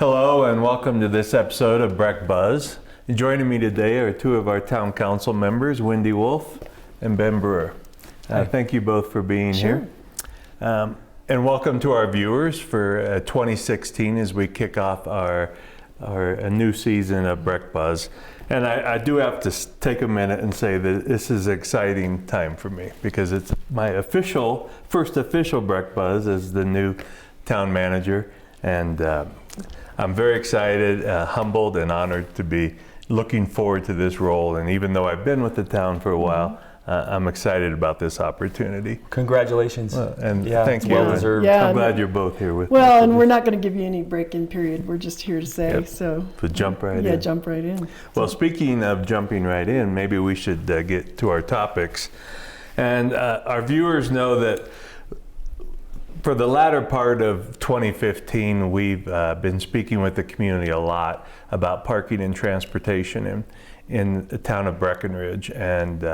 Hello and welcome to this episode of Breck Buzz. Joining me today are two of our town council members, Wendy Wolfe and Ben Brewer. Thank you both for being here. And welcome to our viewers for 2016 as we kick off our new season of Breck Buzz. And I do have to take a minute and say that this is an exciting time for me because it's my first official Breck Buzz as the new town manager. And I'm very excited, humbled, and honored to be looking forward to this role. And even though I've been with the town for a while, I'm excited about this opportunity. Congratulations. And thank you. I'm glad you're both here with me. Well, and we're not going to give you any break-in period. We're just here to say, so jump right in. Yeah, jump right in. Well, speaking of jumping right in, maybe we should get to our topics. And our viewers know that for the latter part of 2015, we've been speaking with the community a lot about parking and transportation in the town of Breckenridge, and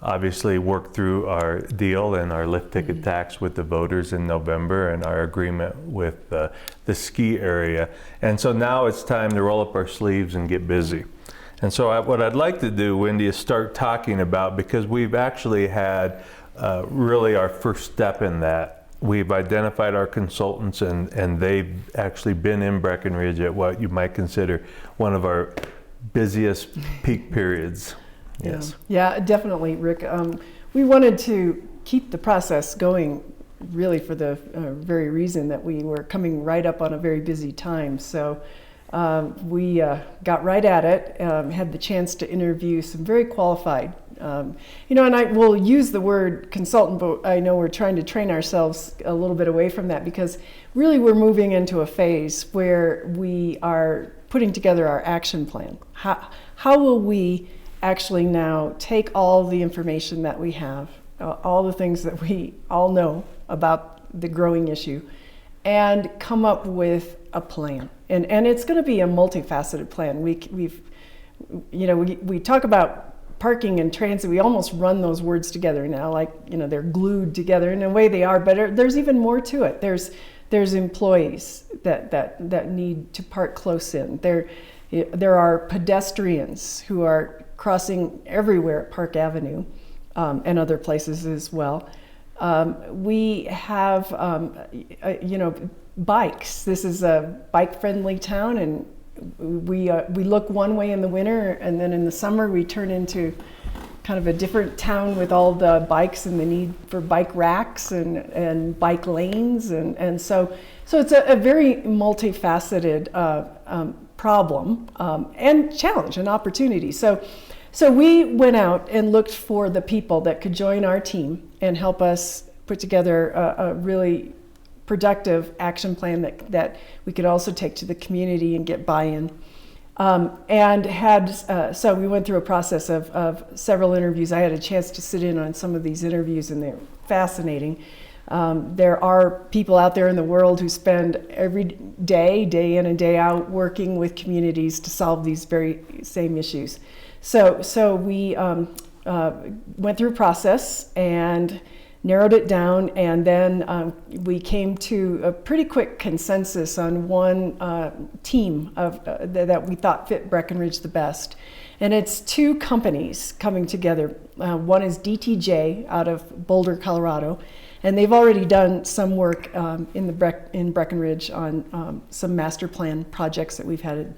obviously worked through our deal and our lift ticket tax with the voters in November and our agreement with the ski area. And so now it's time to roll up our sleeves and get busy. And so what I'd like to do, Wendy, is start talking about, because we've actually had really our first step in that. We've identified our consultants and they've actually been in Breckenridge at what you might consider one of our busiest peak periods. Yes. Yeah, definitely, Rick. We wanted to keep the process going really for the very reason that we were coming right up on a very busy time. So we got right at it, had the chance to interview some very qualified, and I will use the word consultant, but I know we're trying to train ourselves a little bit away from that, because really we're moving into a phase where we are putting together our action plan. How will we actually now take all the information that we have, all the things that we all know about the growing issue, and come up with a plan. And it's going to be a multifaceted plan. We talk about parking and transit. We almost run those words together now, like they're glued together. In a way they are, but there's even more to it. There's employees that need to park close in. There are pedestrians who are crossing everywhere at Park Avenue and other places as well. We have, bikes. This is a bike-friendly town, and we look one way in the winter, and then in the summer we turn into kind of a different town with all the bikes and the need for bike racks and bike lanes, and so it's a very multifaceted problem and challenge and opportunity. So we went out and looked for the people that could join our team and help us put together a really productive action plan that we could also take to the community and get buy-in. So we went through a process of several interviews. I had a chance to sit in on some of these interviews, and they're fascinating. There are people out there in the world who spend every day in and day out, working with communities to solve these very same issues. So we went through a process and narrowed it down, and then we came to a pretty quick consensus on one team that we thought fit Breckenridge the best. And it's two companies coming together. One is DTJ out of Boulder, Colorado, and they've already done some work in Breckenridge on some master plan projects that we've had.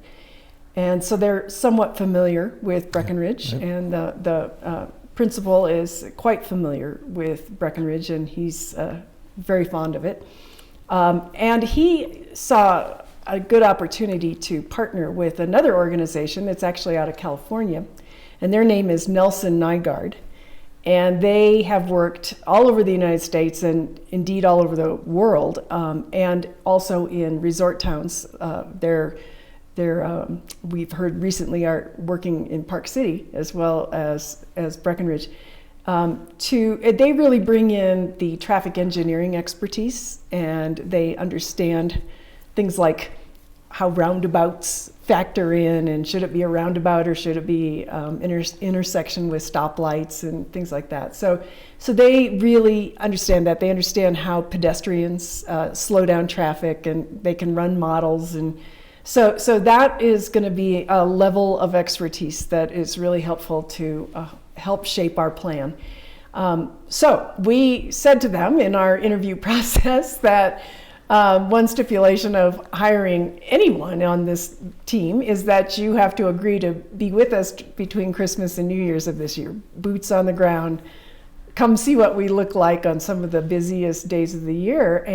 And so they're somewhat familiar with Breckenridge, and the principal is quite familiar with Breckenridge, and he's very fond of it. And he saw a good opportunity to partner with another organization that's actually out of California, and their name is Nelson Nygaard. And they have worked all over the United States and indeed all over the world, and also in resort towns. We've heard recently are working in Park City as well as Breckenridge. They really bring in the traffic engineering expertise, and they understand things like how roundabouts factor in, and should it be a roundabout or should it be intersection with stoplights and things like that. So they really understand that. They understand how pedestrians slow down traffic, and they can run models and So that is going to be a level of expertise that is really helpful to help shape our plan. So we said to them in our interview process that one stipulation of hiring anyone on this team is that you have to agree to be with us between Christmas and New Year's of this year. Boots on the ground. Come see what we look like on some of the busiest days of the year.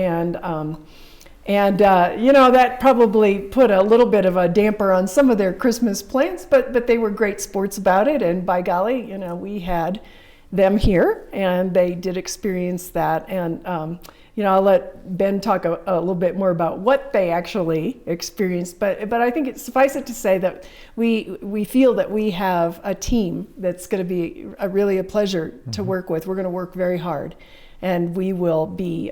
And that probably put a little bit of a damper on some of their Christmas plans, but they were great sports about it. And by golly, we had them here and they did experience that. And, I'll let Ben talk a little bit more about what they actually experienced, but I think suffice it to say that we feel that we have a team that's going to be really a pleasure to work with. We're going to work very hard, and we will be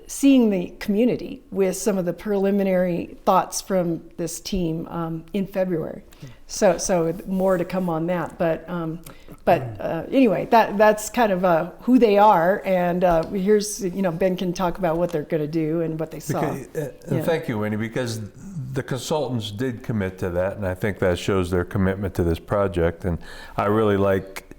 seeing the community with some of the preliminary thoughts from this team in February. So more to come on that, but anyway, that's kind of who they are, and here's Ben can talk about what they're going to do and what they saw. Thank you, Wendy, because the consultants did commit to that, and I think that shows their commitment to this project. And I really like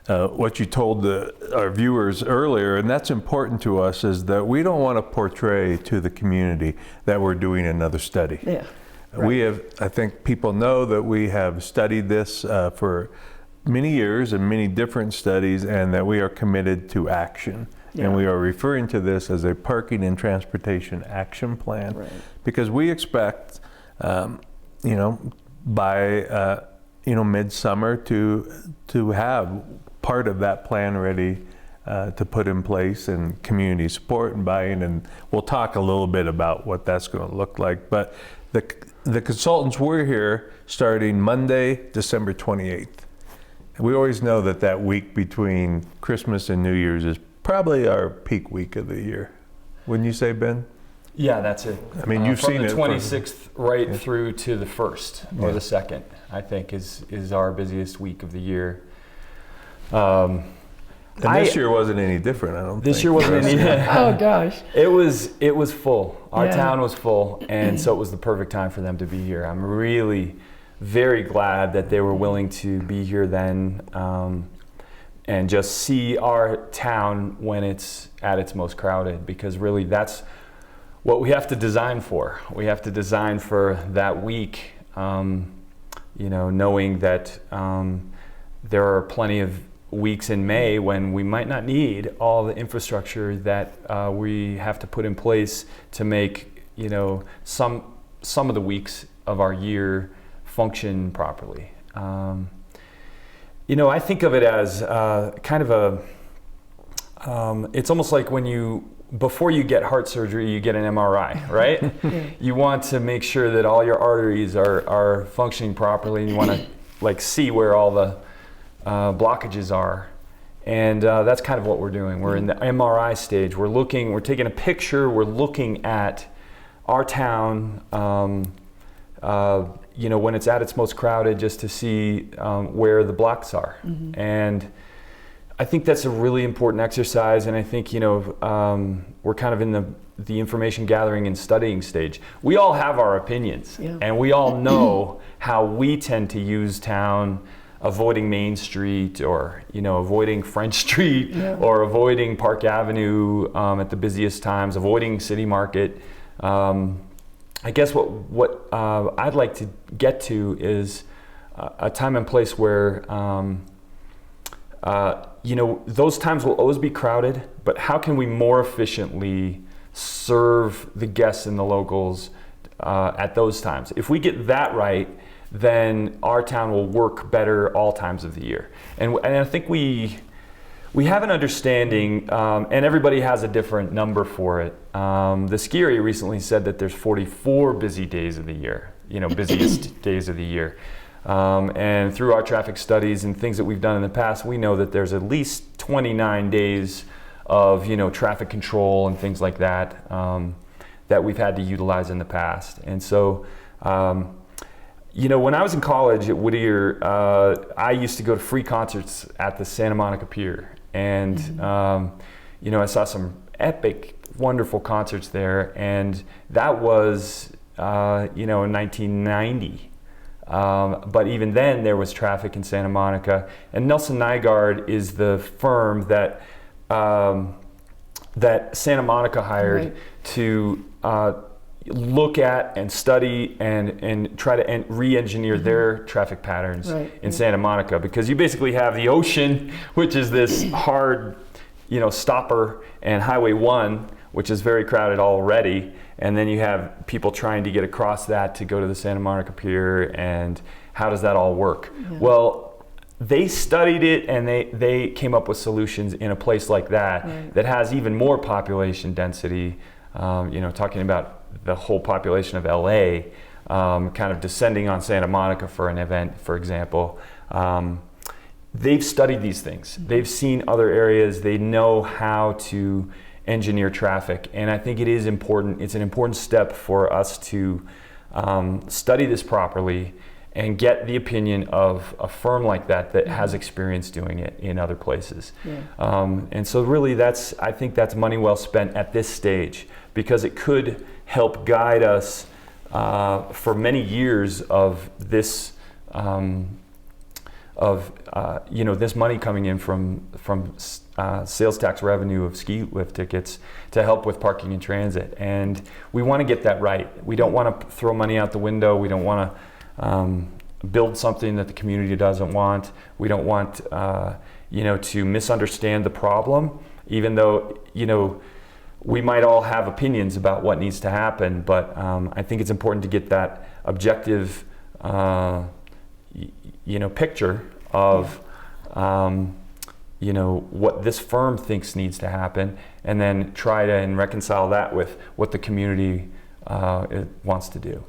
what you told our viewers earlier, and that's important to us, is that we don't want to portray to the community that we're doing another study. Yeah. Right. We have, I think people know that we have studied this for many years and many different studies, and that we are committed to action. Yeah. And we are referring to this as a parking and transportation action plan, right, because we expect, by midsummer to have part of that plan ready to put in place, and community support and buy-in, and we'll talk a little bit about what that's going to look like. But the consultants were here starting Monday, December 28th. We always know that week between Christmas and New Year's is probably our peak week of the year. Wouldn't you say, Ben? Yeah, that's it. I mean, you've seen it. From the 26th through to the 1st or the 2nd, I think is our busiest week of the year. And this year wasn't any different, I don't think. This year wasn't any different. Oh gosh. It was full. Our town was full, and so it was the perfect time for them to be here. I'm really very glad that they were willing to be here then, and just see our town when it's at its most crowded, because really that's what we have to design for. We have to design for that week, knowing that there are plenty of weeks in May when we might not need all the infrastructure that we have to put in place to make some of the weeks of our year function properly. I think of it as kind of it's almost like before you get heart surgery, you get an MRI, right? Yeah. You want to make sure that all your arteries are functioning properly, and you want to see where all the blockages are, and that's kind of what we're doing. We're in the MRI stage. We're taking a picture. We're looking at our town, when it's at its most crowded, just to see where the blocks are. Mm-hmm. And I think that's a really important exercise. And I think we're kind of in the information gathering and studying stage. We all have our opinions, and we all know how we tend to use town. Avoiding Main Street, or avoiding French Street, or avoiding Park Avenue at the busiest times, avoiding City Market. I guess what I'd like to get to is a time and place where those times will always be crowded, but how can we more efficiently serve the guests and the locals at those times? If we get that right, then our town will work better all times of the year. And I think we have an understanding, and everybody has a different number for it. The ski area recently said that there's 44 busy days of the year, busiest days of the year. And through our traffic studies and things that we've done in the past, we know that there's at least 29 days of traffic control and things like that that we've had to utilize in the past. And so when I was in college at Whittier, I used to go to free concerts at the Santa Monica Pier. And, I saw some epic, wonderful concerts there. And that was in 1990. But even then, there was traffic in Santa Monica, and Nelson Nygaard is the firm that that Santa Monica hired Right. to look at and study and try to re-engineer their traffic patterns Right. in Santa Monica, because you basically have the ocean, which is this hard, stopper, and Highway 1, which is very crowded already, and then you have people trying to get across that to go to the Santa Monica Pier, and how does that all work? Yeah. Well, they studied it, and they came up with solutions in a place like that Right. that has even more population density, talking about the whole population of LA, kind of descending on Santa Monica for an event, for example. They've studied these things. They've seen other areas. They know how to engineer traffic, and I think it is important. It's an important step for us to study this properly and get the opinion of a firm like that has experience doing it in other places. Yeah. And so really I think that's money well spent at this stage, because it could help guide us for many years of this this money coming in from sales tax revenue of ski lift tickets to help with parking and transit. And we want to get that right. We don't want to throw money out the window. We don't want to build something that the community doesn't want. We don't want to misunderstand the problem, even though we might all have opinions about what needs to happen. But I think it's important to get that objective picture of what this firm thinks needs to happen, and then try to reconcile that with what the community wants to do.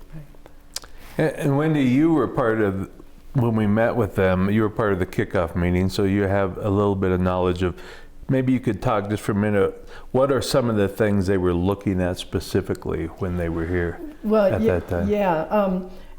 And Wendy, you were part of, when we met with them, you were part of the kickoff meeting, so you have a little bit of knowledge of, maybe you could talk just for a minute, what are some of the things they were looking at specifically when they were here at that time?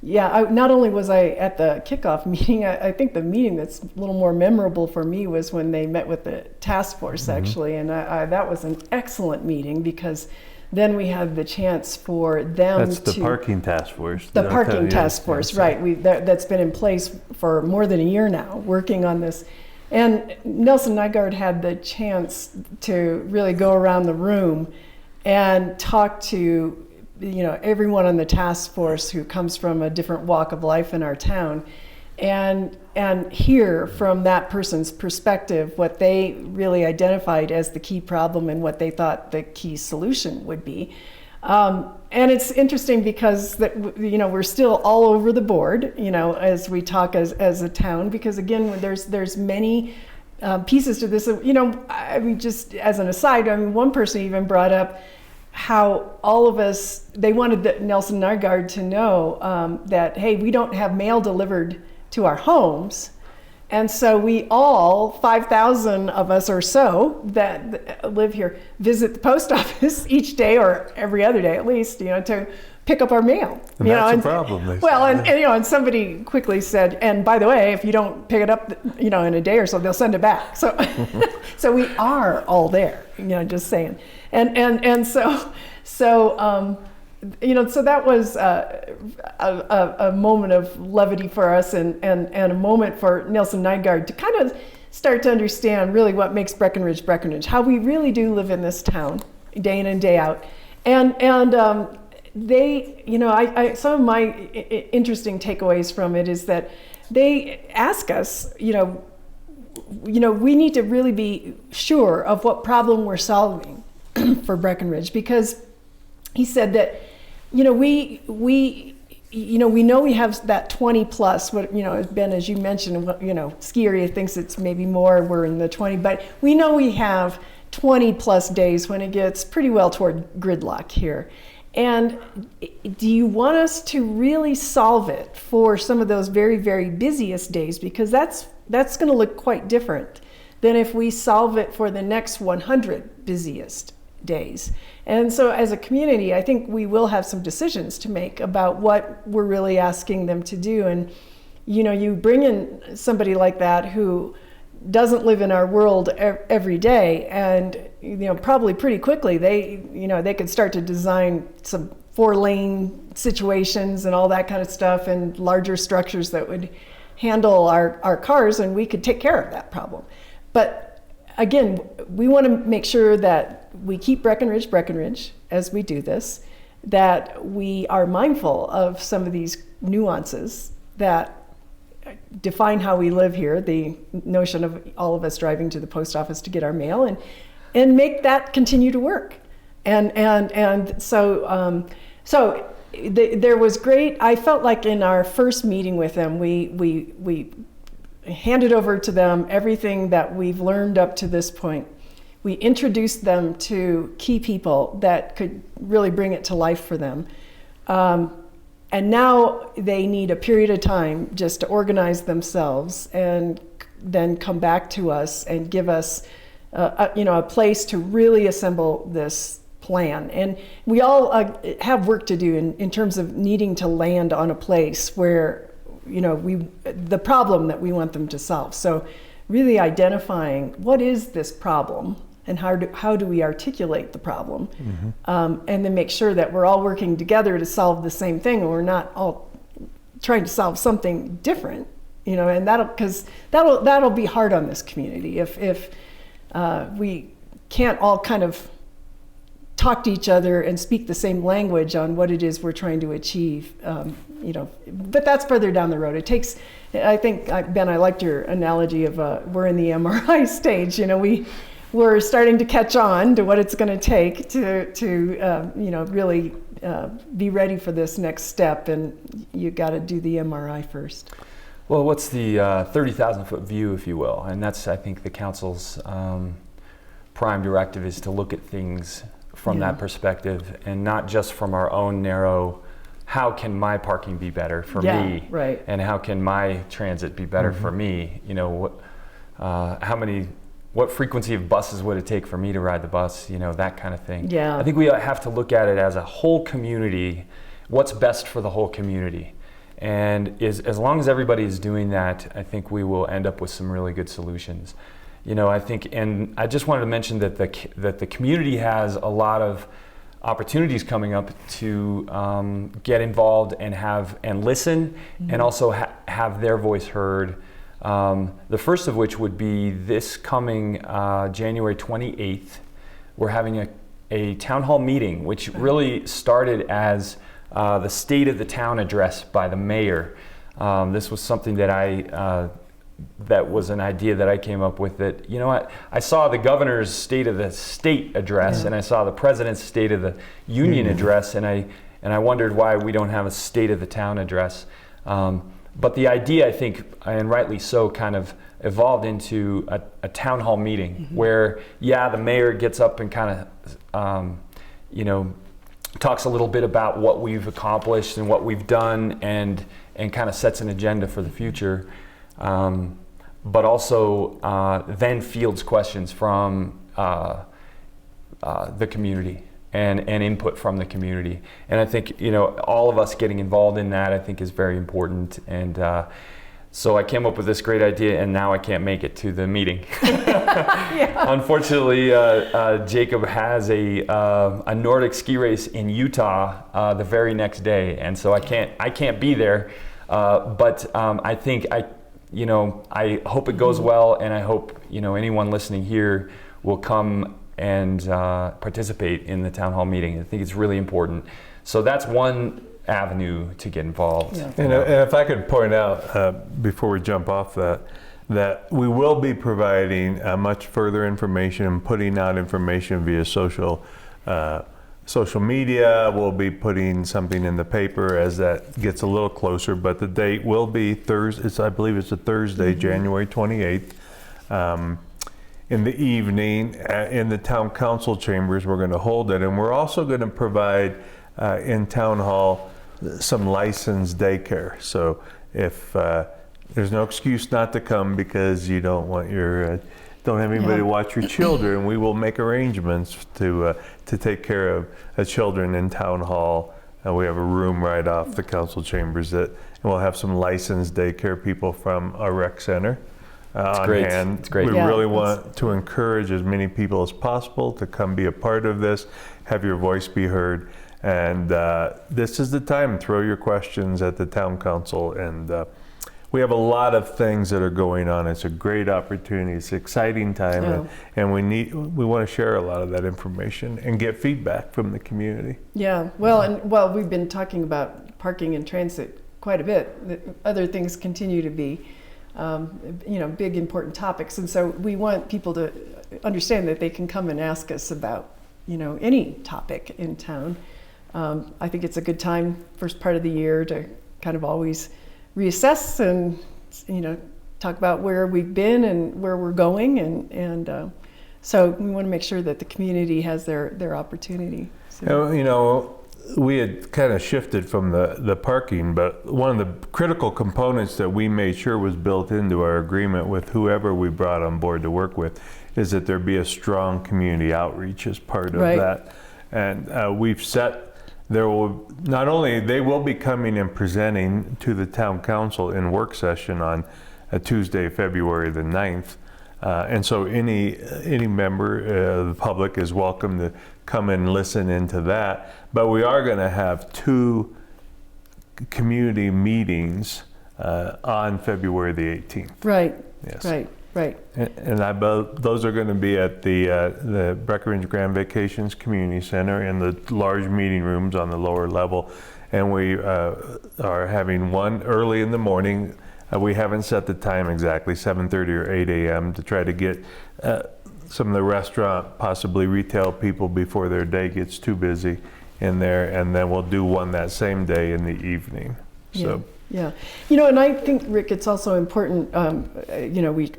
Yeah, not only was I at the kickoff meeting, I think the meeting that's a little more memorable for me was when they met with the task force, actually, and that was an excellent meeting, because then we had the chance for them That's the parking task force. The parking task force, right. That's been in place for more than a year now, working on this. And Nelson Nygaard had the chance to really go around the room and talk to everyone on the task force who comes from a different walk of life in our town, and hear from that person's perspective what they really identified as the key problem and what they thought the key solution would be. And it's interesting because we're still all over the board, as we talk as a town, because again, there's many pieces to this. Just as an aside, one person even brought up how all of us, they wanted Nelson Nygaard to know that, hey, we don't have mail delivered to our homes. And so we all, 5,000 of us or so that live here, visit the post office each day or every other day at least, to pick up our mail. And that's a problem. And somebody quickly said, and by the way, if you don't pick it up, in a day or so, they'll send it back. So, so we are all there. Just saying. And so that was a moment of levity for us, and a moment for Nelson Nygaard to kind of start to understand really what makes Breckenridge, how we really do live in this town day in and day out. And they, some of my interesting takeaways from it is that they ask us, we need to really be sure of what problem we're solving for Breckenridge, because he said that, we know we have that 20 plus, Ben, as you mentioned, ski area thinks it's maybe more, we're in the 20, but we know we have 20 plus days when it gets pretty well toward gridlock here. And do you want us to really solve it for some of those very, very busiest days? Because that's going to look quite different than if we solve it for the next 100 busiest days. And so as a community, I think we will have some decisions to make about what we're really asking them to do. And, you bring in somebody like that who doesn't live in our world every day, and probably pretty quickly they could start to design some 4-lane situations and all that kind of stuff, and larger structures that would handle our cars, and we could take care of that problem. But again, we want to make sure that we keep Breckenridge as we do this, that we are mindful of some of these nuances that define how we live here, the notion of all of us driving to the post office to get our mail, and make that continue to work. And so there was great. I felt like in our first meeting with them, we handed over to them everything that we've learned up to this point. We introduced them to key people that could really bring it to life for them. And now they need a period of time just to organize themselves and then come back to us and give us a place to really assemble this plan. And we all have work to do in terms of needing to land on a place where the problem that we want them to solve. So really identifying what is this problem and how do we articulate the problem, and then make sure that we're all working together to solve the same thing, and we're not all trying to solve something different, and that'll be hard on this community if we can't all kind of talk to each other and speak the same language on what it is we're trying to achieve. But that's further down the road. It takes, I think, Ben, I liked your analogy of we're in the MRI stage. We're starting to catch on to what it's going to take to really be ready for this next step, and you got to do the MRI first. Well, what's the 30,000-foot view, if you will? And that's, I think, the council's prime directive is to look at things from that perspective, and not just from our own narrow, how can my parking be better for me? Right. And how can my transit be better for me? What frequency of buses would it take for me to ride the bus? That kind of thing. Yeah. I think we have to look at it as a whole community, what's best for the whole community. And as long as everybody is doing that, I think we will end up with some really good solutions. I think, and I just wanted to mention that the community has a lot of opportunities coming up to get involved and listen, and also have their voice heard. The first of which would be this coming January 28th. We're having a town hall meeting, which really started as the State of the Town address by the mayor. This was something that that was an idea that I came up with, that, I saw the governor's State of the State address, and I saw the president's State of the Union address, and I wondered why we don't have a State of the Town address. But the idea, I think, and rightly so, kind of evolved into a town hall meeting where, the mayor gets up and kind of, talks a little bit about what we've accomplished and what we've done, and kind of sets an agenda for the future. But also then fields questions from the community. And input from the community. And I think, all of us getting involved in that, I think, is very important. And so I came up with this great idea, and now I can't make it to the meeting. Unfortunately, Jacob has a Nordic ski race in Utah the very next day, and so I can't be there. But I think I hope it goes well, and I hope anyone listening here will come and participate in the town hall meeting. I think it's really important. So that's one avenue to get involved. Yeah. And if I could point out, before we jump off that we will be providing much further information and putting out information via social media. We'll be putting something in the paper as that gets a little closer, but the date will be Thursday. I believe it's a Thursday, January 28th. In the evening in the town council chambers, we're going to hold it, and we're also going to provide in town hall some licensed daycare. So if there's no excuse not to come because you don't want don't have anybody to watch your children, we will make arrangements to take care of children in town hall. We have a room right off the council chambers and we'll have some licensed daycare people from our rec center. on great. hand. It's great. We Yeah, really it's- want to encourage as many people as possible to come be a part of this, have your voice be heard. And this is the time, throw your questions at the town council. And we have a lot of things that are going on. It's a great opportunity. It's an exciting time. Oh. And we want to share a lot of that information and get feedback from the community. Yeah, well, we've been talking about parking and transit quite a bit. Other things continue to be, big important topics, and so we want people to understand that they can come and ask us about, any topic in town. I think it's a good time, first part of the year, to kind of always reassess and, talk about where we've been and where we're going, and so we want to make sure that the community has their opportunity. So. We had kind of shifted from the parking, but one of the critical components that we made sure was built into our agreement with whoever we brought on board to work with is that there be a strong community outreach as part of Right. that. And we've set, they will be coming and presenting to the town council in work session on a Tuesday, February the 9th. And so any member of the public is welcome to come and listen into that. But we are going to have 2 community meetings on February the 18th. Right. Yes. Right. And those are going to be at the Breck Grand Vacations Community Center in the large meeting rooms on the lower level. And we are having one early in the morning. We haven't set the time exactly, 7:30 or 8 a.m. to try to get some of the restaurant, possibly retail people before their day gets too busy in there. And then we'll do one that same day in the evening. So. Yeah. And I think, Rick, it's also important,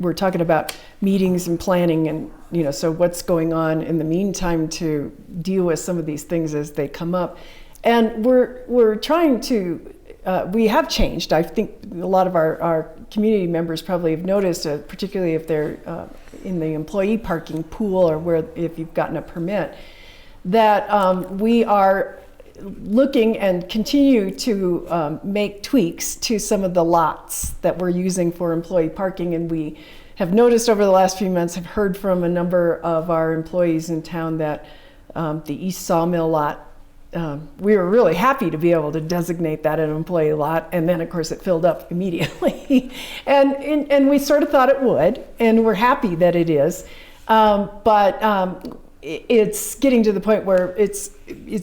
we're talking about meetings and planning and, so what's going on in the meantime to deal with some of these things as they come up. And we're trying to, we have changed. I think a lot of our community members probably have noticed, particularly if they're in the employee parking pool or if you've gotten a permit, that we are looking and continue to make tweaks to some of the lots that we're using for employee parking. And we have noticed over the last few months, have heard from a number of our employees in town that the East Sawmill lot, we were really happy to be able to designate that an employee lot. And then of course it filled up immediately. and we sort of thought it would, and we're happy that it is. But it's getting to the point where it's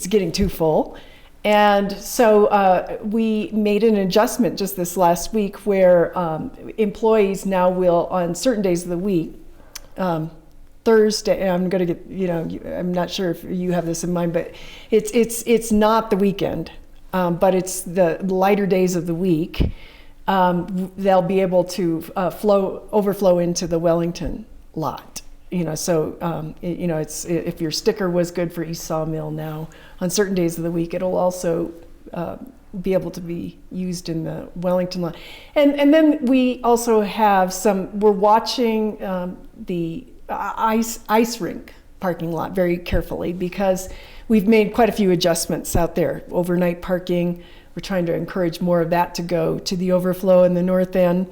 getting too full. And so we made an adjustment just this last week where employees now will, on certain days of the week, Thursday, I'm going to get, I'm not sure if you have this in mind, but it's not the weekend, but it's the lighter days of the week. They'll be able to overflow into the Wellington lot. So it's, if your sticker was good for East Sawmill now, on certain days of the week, it'll also be able to be used in the Wellington lot. And then we also have we're watching the ice rink parking lot very carefully, because we've made quite a few adjustments out there. Overnight parking, we're trying to encourage more of that to go to the overflow in the north end.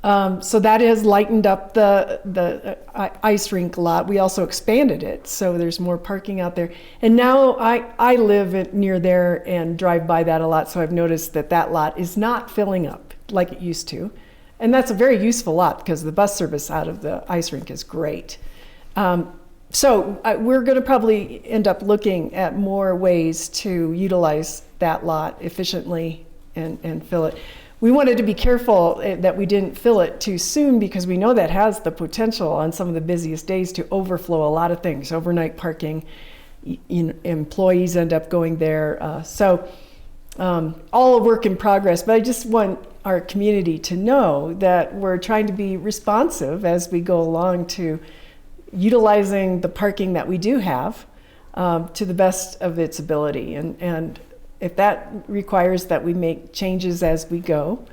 So that has lightened up the ice rink lot. We also expanded it, so there's more parking out there. And now I live near there and drive by that a lot, so I've noticed that lot is not filling up like it used to. And that's a very useful lot because the bus service out of the ice rink is great. So we're going to probably end up looking at more ways to utilize that lot efficiently and fill it. We wanted to be careful that we didn't fill it too soon, because we know that has the potential on some of the busiest days to overflow a lot of things. Overnight parking, employees end up going there. So all a work in progress, but I just want our community to know that we're trying to be responsive as we go along to utilizing the parking that we do have to the best of its ability. And if that requires that we make changes as we go,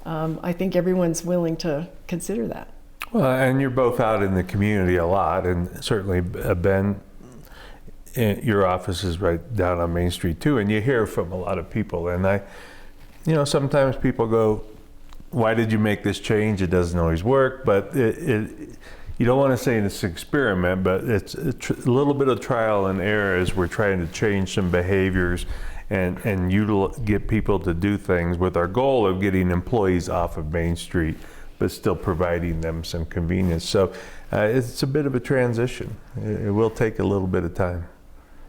I think everyone's willing to consider that. Well, and you're both out in the community a lot, and certainly Ben, your office is right down on Main Street too, and you hear from a lot of people. And sometimes people go, why did you make this change? It doesn't always work, but you don't want to say it's an experiment, but it's a little bit of trial and error as we're trying to change some behaviors and get people to do things with our goal of getting employees off of Main Street, but still providing them some convenience. So it's a bit of a transition. It will take a little bit of time.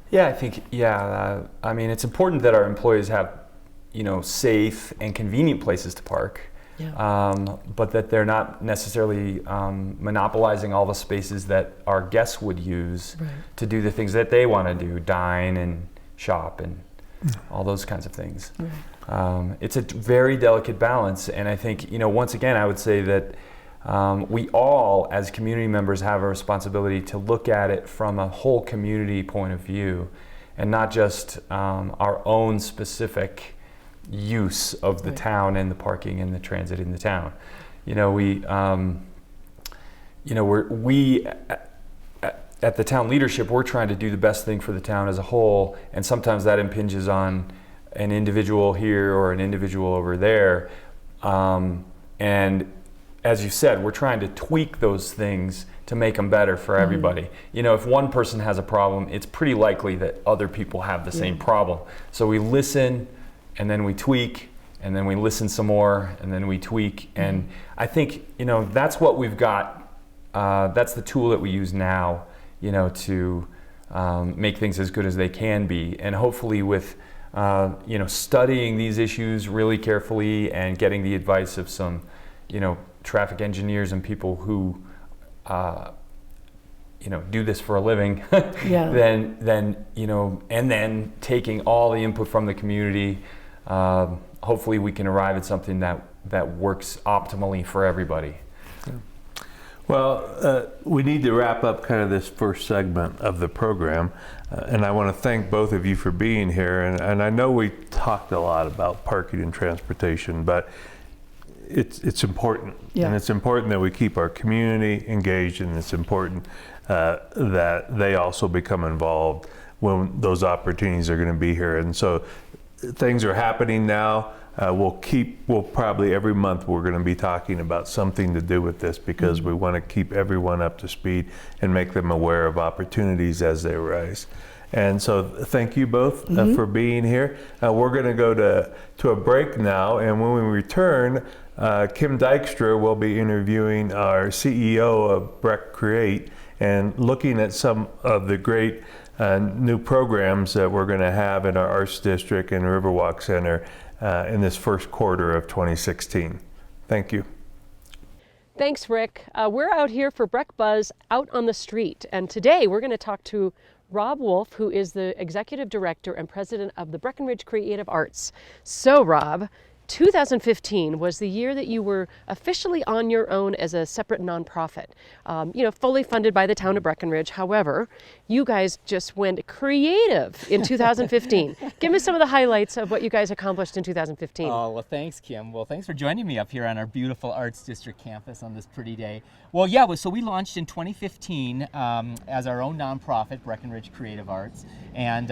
Yeah, I think, I mean, it's important that our employees have, safe and convenient places to park. Yeah. But that they're not necessarily monopolizing all the spaces that our guests would use to do the things that they want to do, dine and shop and all those kinds of things. Right. It's a very delicate balance, and I think, once again, I would say that we all, as community members, have a responsibility to look at it from a whole community point of view, and not just our own specific use of the town and the parking and the transit in the town. We at the town leadership, we're trying to do the best thing for the town as a whole, and sometimes that impinges on an individual here or an individual over there. And as you said, we're trying to tweak those things to make them better for everybody. If one person has a problem, it's pretty likely that other people have the same problem. So we listen, and then we tweak, and then we listen some more, and then we tweak. And I think, that's what we've got. That's the tool that we use now, to make things as good as they can be. And hopefully with, studying these issues really carefully and getting the advice of some, traffic engineers and people who, do this for a living, then and then taking all the input from the community, hopefully we can arrive at something that works optimally for everybody. Well, we need to wrap up kind of this first segment of the program, and I want to thank both of you for being here. And I know we talked a lot about parking and transportation, but it's important, and it's important that we keep our community engaged, and it's important that they also become involved when those opportunities are going to be here. And so things are happening now. We'll probably every month we're going to be talking about something to do with this, because we want to keep everyone up to speed and make them aware of opportunities as they arise. And so thank you both for being here. We're going to go to a break now, and when we return, Kim Dykstra will be interviewing our CEO of Breck Create and looking at some of the great new programs that we're going to have in our Arts District and Riverwalk Center in this first quarter of 2016. Thank you. Thanks, Rick. We're out here for Breck Buzz out on the street, and today we're going to talk to Robb Wolfe, who is the Executive Director and President of the Breckenridge Creative Arts. So, Robb, 2015 was the year that you were officially on your own as a separate nonprofit, fully funded by the town of Breckenridge. However, you guys just went creative in 2015. Give me some of the highlights of what you guys accomplished in 2015. Oh, well, thanks, Kim. Well, thanks for joining me up here on our beautiful Arts District campus on this pretty day. Well, so we launched in 2015 as our own nonprofit, Breckenridge Creative Arts, and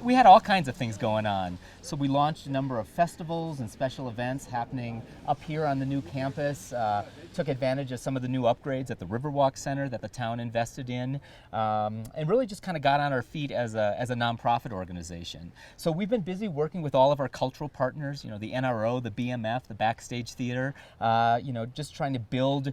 we had all kinds of things going on. So we launched a number of festivals and special events happening up here on the new campus, took advantage of some of the new upgrades at the Riverwalk Center that the town invested in, and really just kind of got on our feet as a nonprofit organization. So we've been busy working with all of our cultural partners, the NRO, the BMF, the Backstage Theater, just trying to build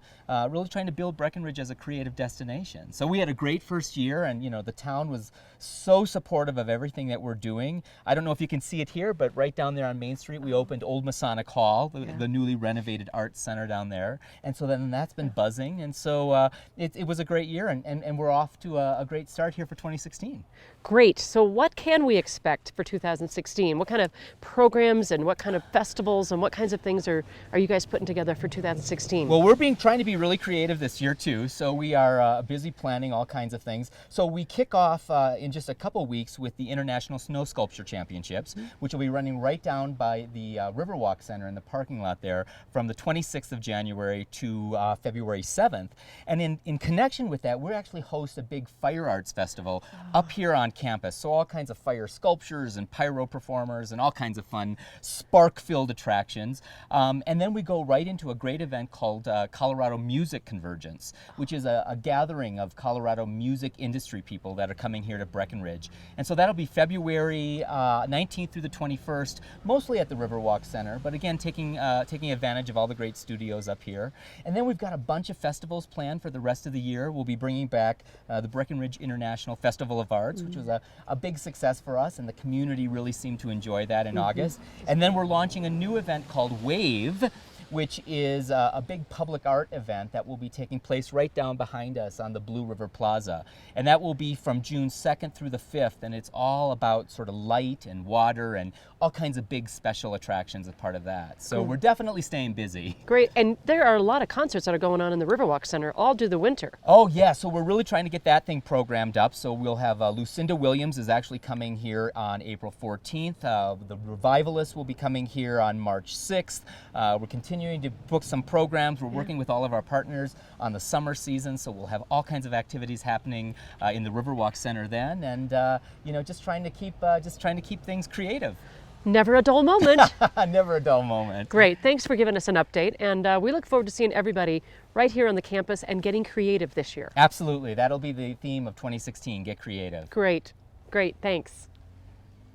Breckenridge as a creative destination. So we had a great first year, and the town was so supportive of everything that we're doing. I don't know if you can see it here, but right down there on Main Street, we opened Old Masonic Hall, the newly renovated arts center down there. And so then that's been buzzing. And so it was a great year, and we're off to a great start here for 2016. Great. So what can we expect for 2016? What kind of programs and what kind of festivals and what kinds of things are you guys putting together for 2016? Well, we're trying to be really creative this year too. So we are busy planning all kinds of things. So we kick off in just a couple weeks with the International Snow Sculpture Championships, which will be running right down by the Riverwalk Center in the parking lot there from the 26th of January to February 7th. And in connection with that, we're actually host a big fire arts festival up here on on campus. So all kinds of fire sculptures and pyro performers and all kinds of fun spark-filled attractions. And then we go right into a great event called Colorado Music Convergence, which is a gathering of Colorado music industry people that are coming here to Breckenridge. And so that'll be February 19th through the 21st, mostly at the Riverwalk Center, but again, taking advantage of all the great studios up here. And then we've got a bunch of festivals planned for the rest of the year. We'll be bringing back the Breckenridge International Festival of Arts, which was a big success for us, and the community really seemed to enjoy that in August. And then we're launching a new event called Wave, which is a big public art event that will be taking place right down behind us on the Blue River Plaza. And that will be from June 2nd through the 5th, and it's all about sort of light and water and all kinds of big special attractions as part of that. So we're definitely staying busy. Great. And there are a lot of concerts that are going on in the Riverwalk Center all through the winter. Oh yeah, so we're really trying to get that thing programmed up. So we'll have Lucinda Williams is actually coming here on April 14th. The Revivalists will be coming here on March 6th. We're continuing to book some programs. We're working with all of our partners on the summer season, so we'll have all kinds of activities happening in the Riverwalk Center then, and you know, just trying to keep things creative. Never a dull moment. Never a dull moment. Great. Thanks for giving us an update. And we look forward to seeing everybody right here on the campus and getting creative this year. Absolutely. That'll be the theme of 2016, Get Creative. Great. Great. Thanks.